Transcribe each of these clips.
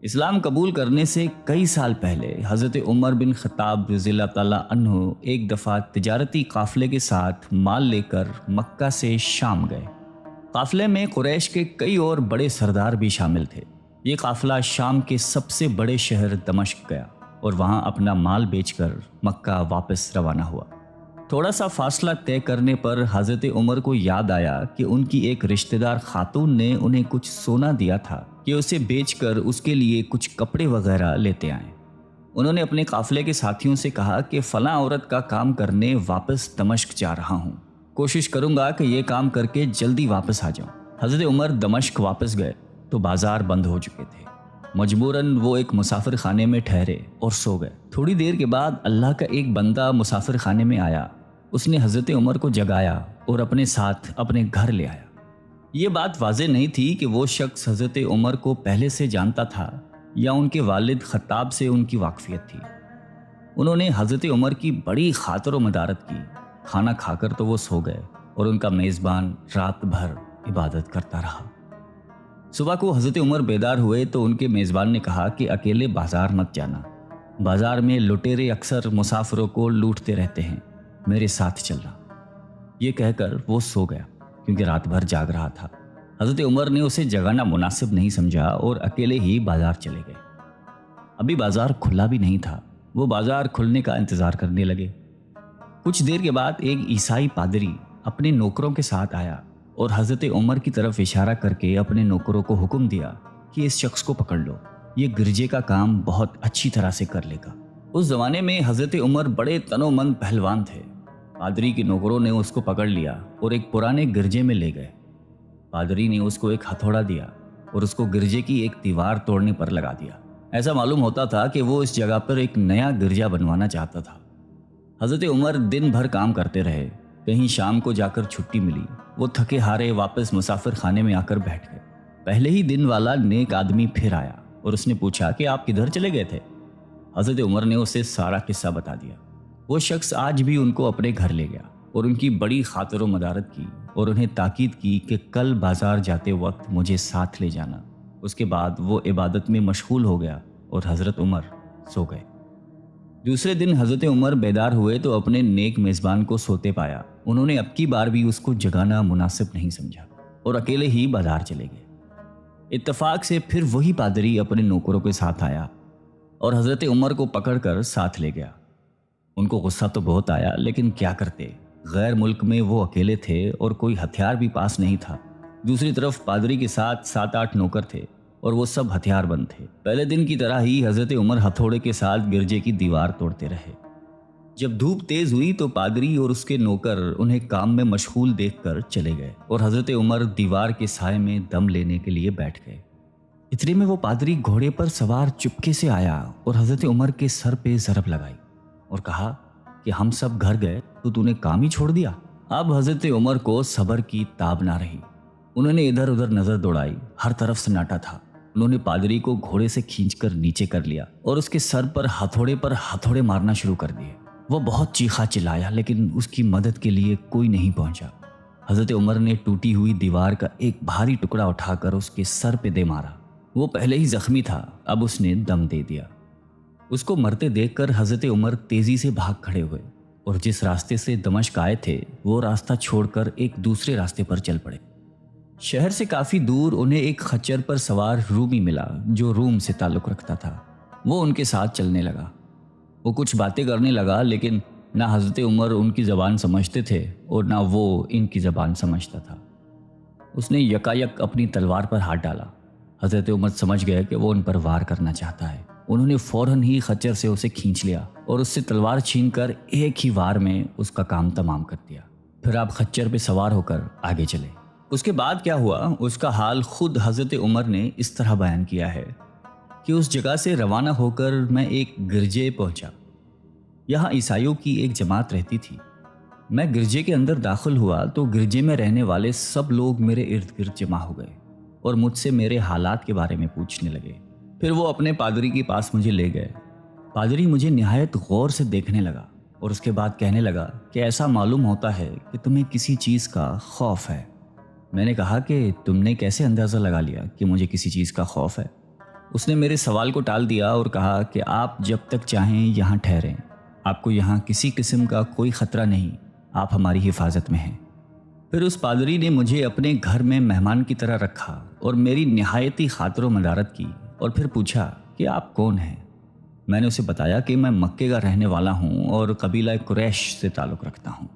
اسلام قبول کرنے سے کئی سال پہلے حضرت عمر بن خطاب رضی اللہ تعالیٰ عنہ ایک دفعہ تجارتی قافلے کے ساتھ مال لے کر مکہ سے شام گئے۔ قافلے میں قریش کے کئی اور بڑے سردار بھی شامل تھے۔ یہ قافلہ شام کے سب سے بڑے شہر دمشق گیا اور وہاں اپنا مال بیچ کر مکہ واپس روانہ ہوا۔ تھوڑا سا فاصلہ طے کرنے پر حضرت عمر کو یاد آیا کہ ان کی ایک رشتہ دار خاتون نے انہیں کچھ سونا دیا تھا کہ اسے بیچ کر اس کے لیے کچھ کپڑے وغیرہ لیتے آئیں۔ انہوں نے اپنے قافلے کے ساتھیوں سے کہا کہ فلاں عورت کا کام کرنے واپس دمشق جا رہا ہوں، کوشش کروں گا کہ یہ کام کر کے جلدی واپس آ جاؤں۔ حضرت عمر دمشق واپس گئے تو بازار بند ہو چکے تھے۔ مجبوراً وہ ایک مسافر خانے میں ٹھہرے اور سو گئے۔ تھوڑی دیر کے بعد اللہ کا ایک بندہ مسافر خانے میں آیا۔ اس نے حضرت عمر کو جگایا اور اپنے ساتھ اپنے گھر لے آیا۔ یہ بات واضح نہیں تھی کہ وہ شخص حضرت عمر کو پہلے سے جانتا تھا یا ان کے والد خطاب سے ان کی واقفیت تھی۔ انہوں نے حضرت عمر کی بڑی خاطر و مدارت کی۔ کھانا کھا کر تو وہ سو گئے اور ان کا میزبان رات بھر عبادت کرتا رہا۔ صبح کو حضرت عمر بیدار ہوئے تو ان کے میزبان نے کہا کہ اکیلے بازار مت جانا، بازار میں لٹیرے اکثر مسافروں کو لوٹتے رہتے ہیں، میرے ساتھ چلنا۔ یہ کہہ کر وہ سو گیا کیونکہ رات بھر جاگ رہا تھا۔ حضرت عمر نے اسے جگانا مناسب نہیں سمجھا اور اکیلے ہی بازار چلے گئے۔ ابھی بازار کھلا بھی نہیں تھا، وہ بازار کھلنے کا انتظار کرنے لگے۔ کچھ دیر کے بعد ایک عیسائی پادری اپنے نوکروں کے ساتھ آیا اور حضرت عمر کی طرف اشارہ کر کے اپنے نوکروں کو حکم دیا کہ اس شخص کو پکڑ لو، یہ گرجے کا کام بہت اچھی طرح سے کر لے گا۔ اس زمانے میں حضرت عمر بڑے تنومند پہلوان تھے۔ پادری کے نوکروں نے اس کو پکڑ لیا اور ایک پرانے گرجے میں لے گئے۔ پادری نے اس کو ایک ہتھوڑا دیا اور اس کو گرجے کی ایک دیوار توڑنے پر لگا دیا۔ ایسا معلوم ہوتا تھا کہ وہ اس جگہ پر ایک نیا گرجا بنوانا چاہتا تھا۔ حضرت عمر دن بھر کام کرتے رہے۔ کہیں شام کو جا کر چھٹی ملی، وہ تھکے ہارے واپس مسافر خانے میں آ کر بیٹھ گئے۔ پہلے ہی دن والا نیک آدمی پھر آیا اور اس نے پوچھا کہ آپ کدھر چلے گئے تھے؟ حضرت عمر نے اسے سارا قصہ بتا دیا۔ وہ شخص آج بھی ان کو اپنے گھر لے گیا اور ان کی بڑی خاطر و مدارت کی اور انہیں تاکید کی کہ کل بازار جاتے وقت مجھے ساتھ لے جانا۔ اس کے بعد وہ عبادت میں مشغول ہو گیا اور حضرت عمر سو گئے۔ دوسرے دن حضرت عمر بیدار ہوئے تو اپنے نیک میزبان کو سوتے پایا۔ انہوں نے اب کی بار بھی اس کو جگانا مناسب نہیں سمجھا اور اکیلے ہی بازار چلے گئے۔ اتفاق سے پھر وہی پادری اپنے نوکروں کے ساتھ آیا اور حضرت عمر کو پکڑ کر ساتھ لے گیا۔ ان کو غصہ تو بہت آیا، لیکن کیا کرتے، غیر ملک میں وہ اکیلے تھے اور کوئی ہتھیار بھی پاس نہیں تھا۔ دوسری طرف پادری کے ساتھ 7-8 نوکر تھے اور وہ سب ہتھیار بند تھے۔ پہلے دن کی طرح ہی حضرت عمر ہتھوڑے کے ساتھ گرجے کی دیوار توڑتے رہے۔ جب دھوپ تیز ہوئی تو پادری اور اس کے نوکر انہیں کام میں مشغول دیکھ کر چلے گئے اور حضرت عمر دیوار کے سائے میں دم لینے کے لیے بیٹھ گئے۔ اتنے میں وہ پادری گھوڑے پر سوار چپکے سے آیا اور حضرت عمر کے سر پہ ضرب لگائی اور کہا کہ ہم سب گھر گئے تو نے کام ہی چھوڑ دیا۔ اب حضرت عمر کو صبر کی تاب نہ رہی۔ انہوں نے ادھر ادھر نظر دوڑائی، ہر طرف سناٹا تھا۔ انہوں نے پادری کو گھوڑے سے کھینچ کر نیچے کر لیا اور اس کے سر پر ہتھوڑے مارنا شروع کر دیے۔ وہ بہت چیخا چلایا لیکن اس کی مدد کے لیے کوئی نہیں پہنچا۔ حضرت عمر نے ٹوٹی ہوئی دیوار کا ایک بھاری ٹکڑا اٹھا کر اس کے سر پہ دے مارا۔ وہ پہلے ہی زخمی تھا، اب اس نے دم دے دیا۔ اس کو مرتے دیکھ کر حضرت عمر تیزی سے بھاگ کھڑے ہوئے اور جس راستے سے دمشق آئے تھے وہ راستہ چھوڑ کر ایک دوسرے راستے پر چل پڑے۔ شہر سے کافی دور انہیں ایک خچر پر سوار رومی ملا جو روم سے تعلق رکھتا تھا۔ وہ ان کے ساتھ چلنے لگا۔ وہ کچھ باتیں کرنے لگا لیکن نہ حضرت عمر ان کی زبان سمجھتے تھے اور نہ وہ ان کی زبان سمجھتا تھا۔ اس نے یکایک اپنی تلوار پر ہاتھ ڈالا۔ حضرت عمر سمجھ گئے کہ وہ ان پر وار کرنا چاہتا ہے۔ انہوں نے فوراً ہی خچر سے اسے کھینچ لیا اور اس سے تلوار چھین کر ایک ہی وار میں اس کا کام تمام کر دیا۔ پھر آپ خچر پہ سوار ہو کر آگے چلے۔ اس کے بعد کیا ہوا اس کا حال خود حضرت عمر نے اس طرح بیان کیا ہے کہ اس جگہ سے روانہ ہو کر میں ایک گرجے پہنچا۔ یہاں عیسائیوں کی ایک جماعت رہتی تھی۔ میں گرجے کے اندر داخل ہوا تو گرجے میں رہنے والے سب لوگ میرے ارد گرد جمع ہو گئے اور مجھ سے میرے حالات کے بارے میں پوچھنے لگے۔ پھر وہ اپنے پادری کے پاس مجھے لے گئے۔ پادری مجھے نہایت غور سے دیکھنے لگا اور اس کے بعد کہنے لگا کہ ایسا معلوم ہوتا ہے کہ تمہیں کسی چیز کا خوف ہے۔ میں نے کہا کہ تم نے کیسے اندازہ لگا لیا کہ مجھے کسی چیز کا خوف ہے؟ اس نے میرے سوال کو ٹال دیا اور کہا کہ آپ جب تک چاہیں یہاں ٹھہریں، آپ کو یہاں کسی قسم کا کوئی خطرہ نہیں، آپ ہماری حفاظت میں ہیں۔ پھر اس پادری نے مجھے اپنے گھر میں مہمان کی طرح رکھا اور میری نہایتی خاطر و مدارت کی، اور پھر پوچھا کہ آپ کون ہیں؟ میں نے اسے بتایا کہ میں مکے کا رہنے والا ہوں اور قبیلہ قریش سے تعلق رکھتا ہوں۔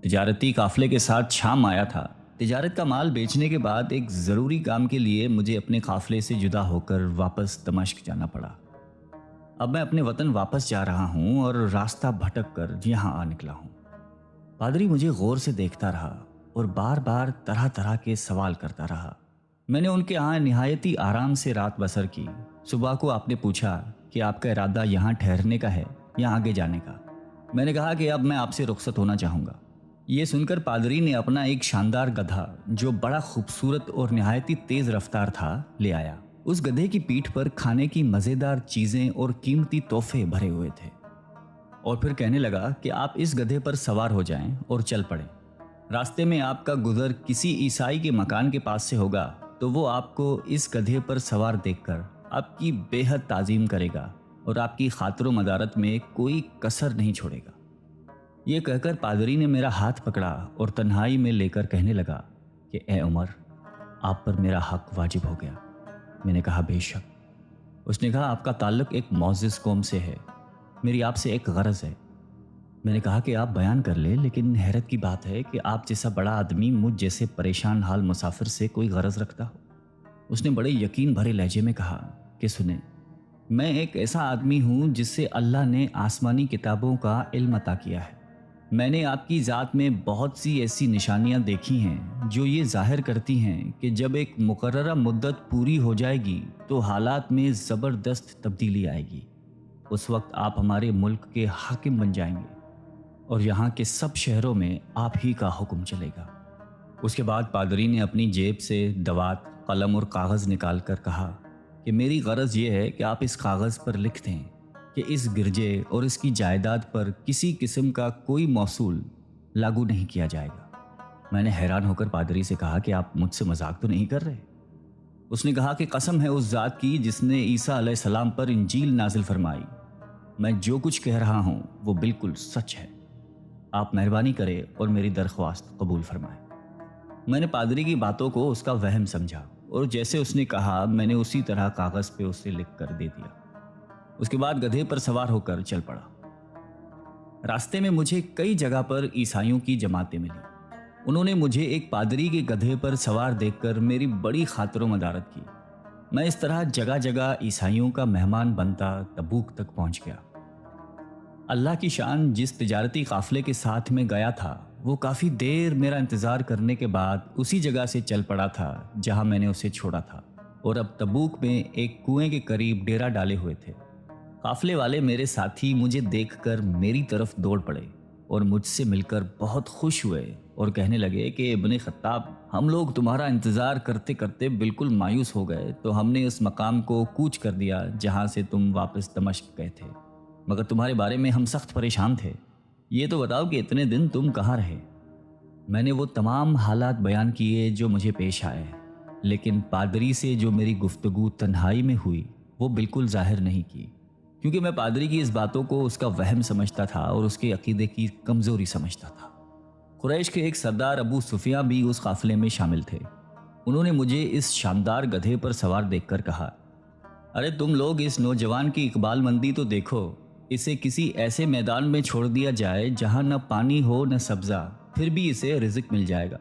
تجارتی قافلے کے ساتھ شام آیا تھا۔ تجارت کا مال بیچنے کے بعد ایک ضروری کام کے لیے مجھے اپنے قافلے سے جدا ہو کر واپس دمشق جانا پڑا۔ اب میں اپنے وطن واپس جا رہا ہوں اور راستہ بھٹک کر یہاں آ نکلا ہوں۔ پادری مجھے غور سے دیکھتا رہا اور بار بار طرح طرح کے سوال کرتا رہا۔ میں نے ان کے ہاں نہایتی آرام سے رات بسر کی۔ صبح کو آپ نے پوچھا کہ آپ کا ارادہ یہاں ٹھہرنے کا ہے یا آگے جانے کا؟ میں نے کہا کہ اب میں آپ سے رخصت ہونا چاہوں گا۔ یہ سن کر پادری نے اپنا ایک شاندار گدھا جو بڑا خوبصورت اور نہایتی تیز رفتار تھا لے آیا۔ اس گدھے کی پیٹھ پر کھانے کی مزیدار چیزیں اور قیمتی تحفے بھرے ہوئے تھے، اور پھر کہنے لگا کہ آپ اس گدھے پر سوار ہو جائیں اور چل پڑیں۔ راستے میں آپ کا گزر کسی عیسائی کے مکان کے پاس سے ہوگا تو وہ آپ کو اس گدھے پر سوار دیکھ کر آپ کی بے حد تعظیم کرے گا اور آپ کی خاطر و مدارت میں کوئی کسر نہیں چھوڑے گا۔ یہ کہہ کر پادری نے میرا ہاتھ پکڑا اور تنہائی میں لے کر کہنے لگا کہ اے عمر، آپ پر میرا حق واجب ہو گیا۔ میں نے کہا بے شک۔ اس نے کہا آپ کا تعلق ایک معزز قوم سے ہے، میری آپ سے ایک غرض ہے۔ میں نے کہا کہ آپ بیان کر لیں، لیکن حیرت کی بات ہے کہ آپ جیسا بڑا آدمی مجھ جیسے پریشان حال مسافر سے کوئی غرض رکھتا ہو۔ اس نے بڑے یقین بھرے لہجے میں کہا کہ سنیں، میں ایک ایسا آدمی ہوں جس سے اللہ نے آسمانی کتابوں کا علم عطا کیا ہے۔ میں نے آپ کی ذات میں بہت سی ایسی نشانیاں دیکھی ہیں جو یہ ظاہر کرتی ہیں کہ جب ایک مقررہ مدت پوری ہو جائے گی تو حالات میں زبردست تبدیلی آئے گی۔ اس وقت آپ ہمارے ملک کے حاکم بن جائیں گے اور یہاں کے سب شہروں میں آپ ہی کا حکم چلے گا۔ اس کے بعد پادری نے اپنی جیب سے دوات، قلم اور کاغذ نکال کر کہا کہ میری غرض یہ ہے کہ آپ اس کاغذ پر لکھ دیں کہ اس گرجے اور اس کی جائیداد پر کسی قسم کا کوئی موصول لاگو نہیں کیا جائے گا۔ میں نے حیران ہو کر پادری سے کہا کہ آپ مجھ سے مذاق تو نہیں کر رہے؟ اس نے کہا کہ قسم ہے اس ذات کی جس نے عیسیٰ علیہ السلام پر انجیل نازل فرمائی، میں جو کچھ کہہ رہا ہوں وہ بالکل سچ ہے۔ آپ مہربانی کریں اور میری درخواست قبول فرمائیں۔ میں نے پادری کی باتوں کو اس کا وہم سمجھا اور جیسے اس نے کہا میں نے اسی طرح کاغذ پہ اسے لکھ کر دے دیا۔ اس کے بعد گدھے پر سوار ہو کر چل پڑا۔ راستے میں مجھے کئی جگہ پر عیسائیوں کی جماعتیں ملی۔ انہوں نے مجھے ایک پادری کے گدھے پر سوار دیکھ کر میری بڑی خاطر و مدارت کی۔ میں اس طرح جگہ جگہ عیسائیوں کا مہمان بنتا تبوک تک پہنچ گیا۔ اللہ کی شان، جس تجارتی قافلے کے ساتھ میں گیا تھا وہ کافی دیر میرا انتظار کرنے کے بعد اسی جگہ سے چل پڑا تھا جہاں میں نے اسے چھوڑا تھا، اور اب تبوک میں ایک کنویں کے قریب ڈیرا ڈالے ہوئے تھے۔ قافلے والے میرے ساتھی مجھے دیکھ کر میری طرف دوڑ پڑے اور مجھ سے مل کر بہت خوش ہوئے اور کہنے لگے کہ ابن خطاب، ہم لوگ تمہارا انتظار کرتے کرتے بالکل مایوس ہو گئے تو ہم نے اس مقام کو کوچ کر دیا جہاں سے تم واپس دمشق گئے تھے، مگر تمہارے بارے میں ہم سخت پریشان تھے۔ یہ تو بتاؤ کہ اتنے دن تم کہاں رہے؟ میں نے وہ تمام حالات بیان کیے جو مجھے پیش آئے، لیکن پادری سے جو میری گفتگو تنہائی میں ہوئی وہ بالکل ظاہر نہیں کی، کیونکہ میں پادری کی اس باتوں کو اس کا وہم سمجھتا تھا اور اس کے عقیدے کی کمزوری سمجھتا تھا۔ قریش کے ایک سردار ابو سفیان بھی اس قافلے میں شامل تھے۔ انہوں نے مجھے اس شاندار گدھے پر سوار دیکھ کر کہا، ارے تم لوگ اس نوجوان کی اقبال مندی تو دیکھو، اسے کسی ایسے میدان میں چھوڑ دیا جائے جہاں نہ پانی ہو نہ سبزہ، پھر بھی اسے رزق مل جائے گا۔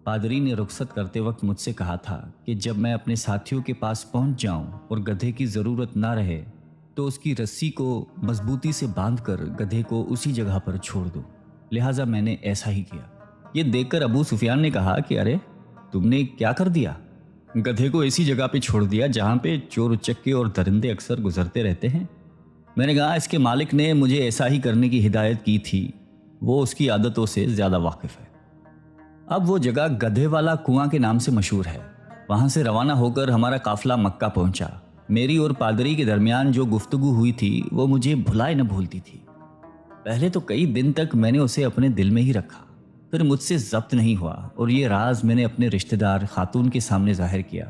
پادری نے رخصت کرتے وقت مجھ سے کہا تھا کہ جب میں اپنے ساتھیوں کے پاس پہنچ جاؤں اور گدھے کی ضرورت نہ رہے تو اس کی رسی کو مضبوطی سے باندھ کر گدھے کو اسی جگہ پر چھوڑ دو، لہٰذا میں نے ایسا ہی کیا۔ یہ دیکھ کر ابو سفیان نے کہا کہ ارے تم نے کیا کر دیا؟ گدھے کو ایسی جگہ پہ چھوڑ دیا جہاں پہ چور اچکے اور درندے اکثر گزرتے رہتے ہیں۔ میں نے کہا اس کے مالک نے مجھے ایسا ہی کرنے کی ہدایت کی تھی، وہ اس کی عادتوں سے زیادہ واقف ہے۔ اب وہ جگہ گدھے والا کنواں کے نام سے مشہور ہے۔ وہاں سے روانہ ہو کر ہمارا قافلہ مکہ پہنچا۔ میری اور پادری کے درمیان جو گفتگو ہوئی تھی وہ مجھے بھلائے نہ بھولتی تھی۔ پہلے تو کئی دن تک میں نے اسے اپنے دل میں ہی رکھا، پھر مجھ سے ضبط نہیں ہوا اور یہ راز میں نے اپنے رشتہ دار خاتون کے سامنے ظاہر کیا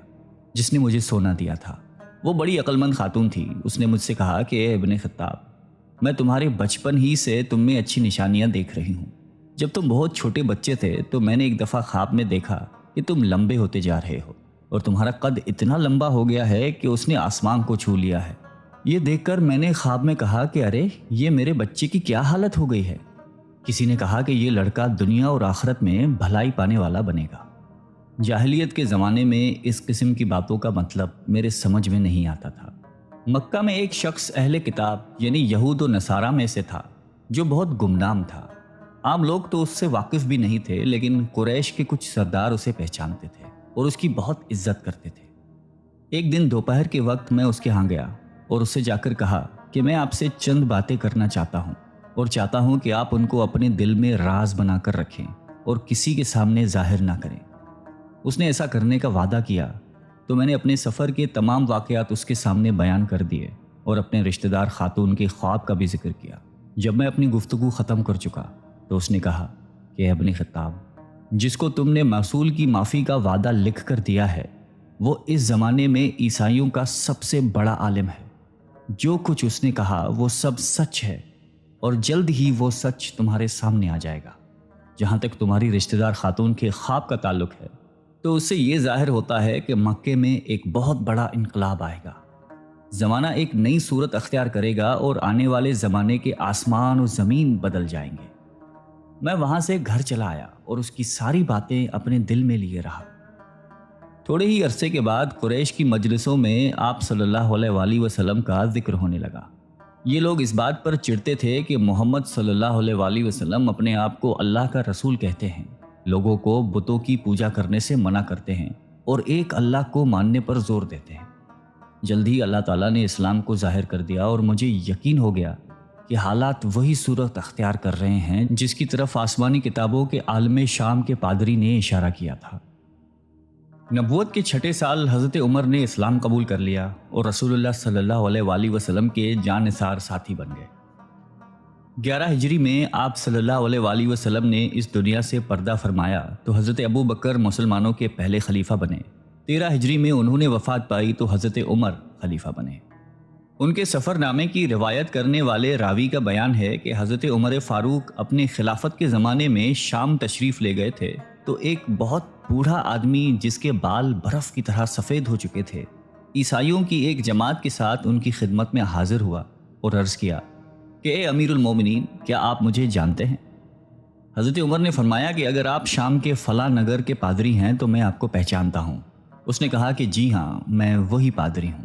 جس نے مجھے سونا دیا تھا۔ وہ بڑی عقل مند خاتون تھی۔ اس نے مجھ سے کہا کہ اے ابن خطاب، میں تمہارے بچپن ہی سے تم میں اچھی نشانیاں دیکھ رہی ہوں۔ جب تم بہت چھوٹے بچے تھے تو میں نے ایک دفعہ خواب میں دیکھا کہ تم لمبے ہوتے جا رہے ہو اور تمہارا قد اتنا لمبا ہو گیا ہے کہ اس نے آسمان کو چھو لیا ہے۔ یہ دیکھ کر میں نے خواب میں کہا کہ ارے یہ میرے بچے کی کیا حالت ہو گئی ہے۔ کسی نے کہا کہ یہ لڑکا دنیا اور آخرت میں بھلائی پانے والا بنے گا۔ جاہلیت کے زمانے میں اس قسم کی باتوں کا مطلب میرے سمجھ میں نہیں آتا تھا۔ مکہ میں ایک شخص اہل کتاب یعنی یہود و نصارہ میں سے تھا جو بہت گمنام تھا۔ عام لوگ تو اس سے واقف بھی نہیں تھے، لیکن قریش کے کچھ سردار اسے پہچانتے تھے اور اس کی بہت عزت کرتے تھے۔ ایک دن دوپہر کے وقت میں اس کے ہاں گیا اور اسے جا کر کہا کہ میں آپ سے چند باتیں کرنا چاہتا ہوں اور چاہتا ہوں کہ آپ ان کو اپنے دل میں راز بنا کر رکھیں اور کسی کے سامنے ظاہر نہ کریں۔ اس نے ایسا کرنے کا وعدہ کیا تو میں نے اپنے سفر کے تمام واقعات اس کے سامنے بیان کر دیے اور اپنے رشتہ دار خاتون کے خواب کا بھی ذکر کیا۔ جب میں اپنی گفتگو ختم کر چکا تو اس نے کہا کہ ابن خطاب، جس کو تم نے موصول کی معافی کا وعدہ لکھ کر دیا ہے وہ اس زمانے میں عیسائیوں کا سب سے بڑا عالم ہے۔ جو کچھ اس نے کہا وہ سب سچ ہے اور جلد ہی وہ سچ تمہارے سامنے آ جائے گا۔ جہاں تک تمہاری رشتہ دار خاتون کے خواب کا تعلق ہے تو اس سے یہ ظاہر ہوتا ہے کہ مکے میں ایک بہت بڑا انقلاب آئے گا۔ زمانہ ایک نئی صورت اختیار کرے گا اور آنے والے زمانے کے آسمان و زمین بدل جائیں گے۔ میں وہاں سے گھر چلا آیا اور اس کی ساری باتیں اپنے دل میں لیے رہا۔ تھوڑے ہی عرصے کے بعد قریش کی مجلسوں میں آپ صلی اللہ علیہ وآلہ وسلم کا ذکر ہونے لگا۔ یہ لوگ اس بات پر چڑھتے تھے کہ محمد صلی اللہ علیہ وآلہ وسلم اپنے آپ کو اللہ کا رسول کہتے ہیں، لوگوں کو بتوں کی پوجا کرنے سے منع کرتے ہیں اور ایک اللہ کو ماننے پر زور دیتے ہیں۔ جلد ہی اللہ تعالیٰ نے اسلام کو ظاہر کر دیا اور مجھے یقین ہو گیا کہ حالات وہی صورت اختیار کر رہے ہیں جس کی طرف آسمانی کتابوں کے عالم شام کے پادری نے اشارہ کیا تھا۔ نبوت کے 6 سال حضرت عمر نے اسلام قبول کر لیا اور رسول اللہ صلی اللہ علیہ وآلہ وسلم کے جان نثار ساتھی بن گئے۔ 11 ہجری میں آپ صلی اللہ علیہ وآلہ وسلم نے اس دنیا سے پردہ فرمایا تو حضرت ابو بکر مسلمانوں کے پہلے خلیفہ بنے۔ 13 ہجری میں انہوں نے وفات پائی تو حضرت عمر خلیفہ بنے۔ ان کے سفر نامے کی روایت کرنے والے راوی کا بیان ہے کہ حضرت عمر فاروق اپنے خلافت کے زمانے میں شام تشریف لے گئے تھے تو ایک بہت بوڑھا آدمی جس کے بال برف کی طرح سفید ہو چکے تھے عیسائیوں کی ایک جماعت کے ساتھ ان کی خدمت میں حاضر ہوا اور عرض کیا کہ اے امیر المومنین، کیا آپ مجھے جانتے ہیں؟ حضرت عمر نے فرمایا کہ اگر آپ شام کے فلاں نگر کے پادری ہیں تو میں آپ کو پہچانتا ہوں۔ اس نے کہا کہ جی ہاں، میں وہی پادری ہوں۔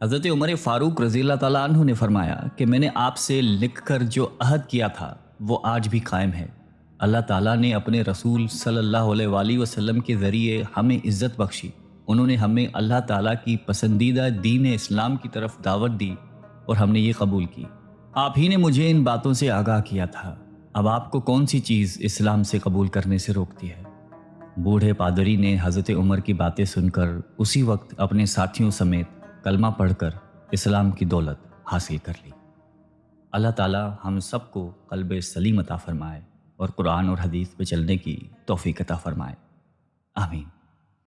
حضرت عمر فاروق رضی اللہ تعالیٰ عنہ نے فرمایا کہ میں نے آپ سے لکھ کر جو عہد کیا تھا وہ آج بھی قائم ہے۔ اللہ تعالیٰ نے اپنے رسول صلی اللہ علیہ وآلہ وسلم کے ذریعے ہمیں عزت بخشی۔ انہوں نے ہمیں اللہ تعالیٰ کی پسندیدہ دین اسلام کی طرف دعوت دی اور ہم نے یہ قبول کی۔ آپ ہی نے مجھے ان باتوں سے آگاہ کیا تھا۔ اب آپ کو کون سی چیز اسلام سے قبول کرنے سے روکتی ہے؟ بوڑھے پادری نے حضرت عمر کی باتیں سن کر اسی وقت اپنے ساتھیوں سمیت کلمہ پڑھ کر اسلام کی دولت حاصل کر لی۔ اللہ تعالیٰ ہم سب کو قلب سلیم عطا فرمائے اور قرآن اور حدیث پہ چلنے کی توفیق عطا فرمائے۔ آمین۔